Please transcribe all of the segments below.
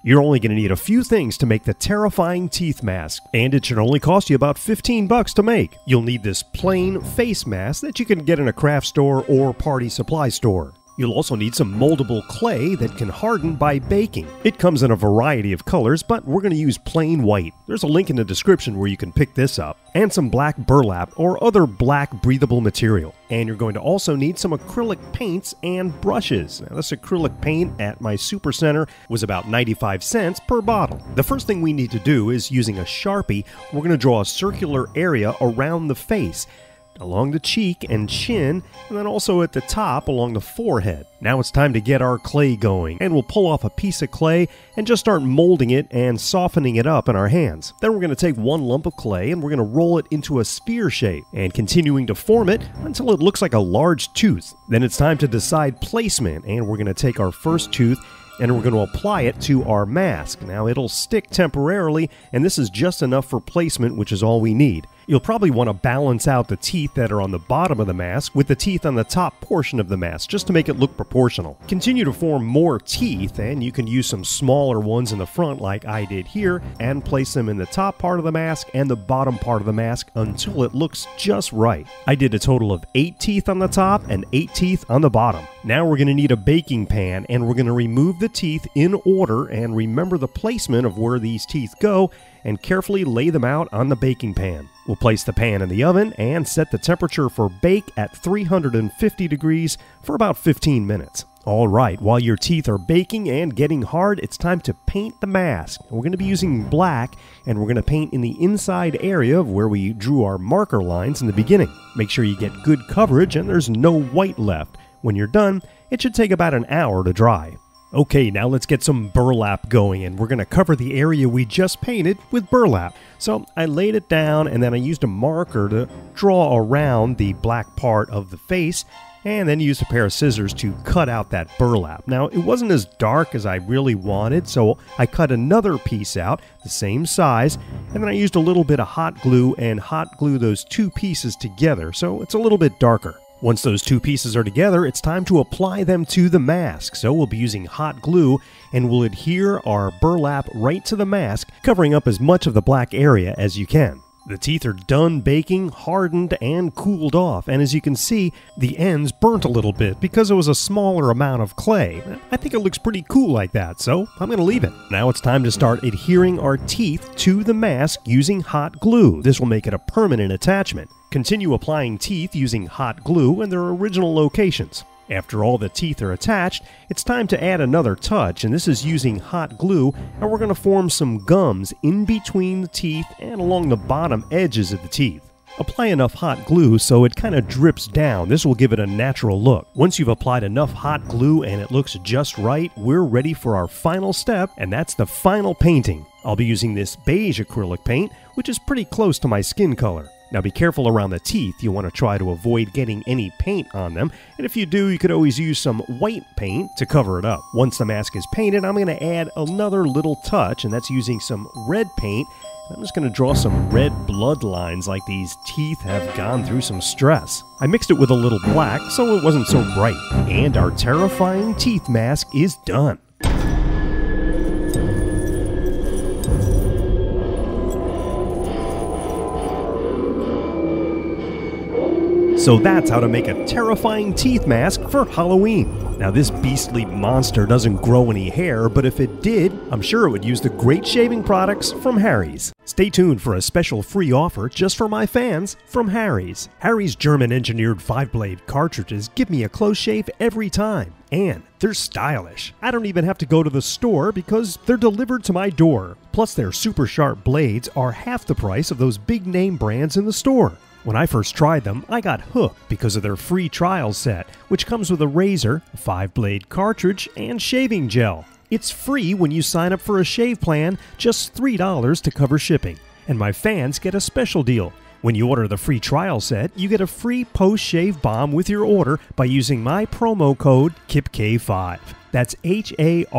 You're only going to need a few things to make the terrifying teeth mask, and it should only cost you about $15 to make. You'll need this plain face mask that you can get in a craft store or party supply store. You'll also need some moldable clay that can harden by baking. It comes in a variety of colors, but we're going to use plain white. There's a link in the description where you can pick this up. And some black burlap or other black breathable material. And you're going to also need some acrylic paints and brushes. Now, this acrylic paint at my Super Center was about 95 cents per bottle. The first thing we need to do is, using a Sharpie, we're going to draw a circular area around the face, along the cheek and chin, and then also at the top along the forehead. Now it's time to get our clay going, and we'll pull off a piece of clay and just start molding it and softening it up in our hands. Then we're going to take one lump of clay and we're going to roll it into a sphere shape, and continuing to form it until it looks like a large tooth. Then it's time to decide placement, and we're going to take our first tooth and we're going to apply it to our mask. Now it'll stick temporarily, and this is just enough for placement, which is all we need. You'll probably want to balance out the teeth that are on the bottom of the mask with the teeth on the top portion of the mask, just to make it look proportional. Continue to form more teeth, and you can use some smaller ones in the front like I did here, and place them in the top part of the mask and the bottom part of the mask until it looks just right. I did a total of 8 teeth on the top and 8 teeth on the bottom. Now we're going to need a baking pan, and we're going to remove the teeth in order and remember the placement of where these teeth go, and carefully lay them out on the baking pan. We'll place the pan in the oven and set the temperature for bake at 350 degrees for about 15 minutes. Alright, while your teeth are baking and getting hard, it's time to paint the mask. We're going to be using black, and we're going to paint in the inside area of where we drew our marker lines in the beginning. Make sure you get good coverage and there's no white left. When you're done, it should take about an hour to dry. Okay, now let's get some burlap going, and we're going to cover the area we just painted with burlap. So I laid it down, and then I used a marker to draw around the black part of the face, and then used a pair of scissors to cut out that burlap. Now, it wasn't as dark as I really wanted, so I cut another piece out, the same size, and then I used a little bit of hot glue and hot glue those two pieces together, so it's a little bit darker. Once those two pieces are together, it's time to apply them to the mask. So we'll be using hot glue, and we'll adhere our burlap right to the mask, covering up as much of the black area as you can. The teeth are done baking, hardened, and cooled off, and as you can see, the ends burnt a little bit because it was a smaller amount of clay. I think it looks pretty cool like that, so I'm going to leave it. Now it's time to start adhering our teeth to the mask using hot glue. This will make it a permanent attachment. Continue applying teeth using hot glue in their original locations. After all the teeth are attached, it's time to add another touch, and this is using hot glue, and we're going to form some gums in between the teeth and along the bottom edges of the teeth. Apply enough hot glue so it kind of drips down. This will give it a natural look. Once you've applied enough hot glue and it looks just right, we're ready for our final step, and that's the final painting. I'll be using this beige acrylic paint, which is pretty close to my skin color. Now be careful around the teeth. You want to try to avoid getting any paint on them, and if you do, you could always use some white paint to cover it up. Once the mask is painted, I'm going to add another little touch, and that's using some red paint. I'm just going to draw some red blood lines like these teeth have gone through some stress. I mixed it with a little black so it wasn't so bright. And our terrifying teeth mask is done. So that's how to make a terrifying teeth mask for Halloween. Now this beastly monster doesn't grow any hair, but if it did, I'm sure it would use the great shaving products from Harry's. Stay tuned for a special free offer just for my fans from Harry's. Harry's German-engineered 5-blade cartridges give me a close shave every time. And they're stylish. I don't even have to go to the store because they're delivered to my door. Plus their super sharp blades are half the price of those big name brands in the store. When I first tried them, I got hooked because of their free trial set, which comes with a razor, a 5-blade cartridge, and shaving gel. It's free when you sign up for a shave plan, just $3 to cover shipping. And my fans get a special deal. When you order the free trial set, you get a free post-shave balm with your order by using my promo code KIPKAY5. That's HARRYS.com,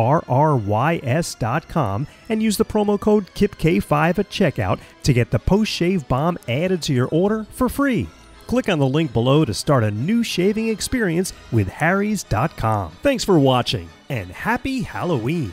and use the promo code KIPKAY5 at checkout to get the post-shave balm added to your order for free. Click on the link below to start a new shaving experience with Harrys.com. Thanks for watching, and happy Halloween!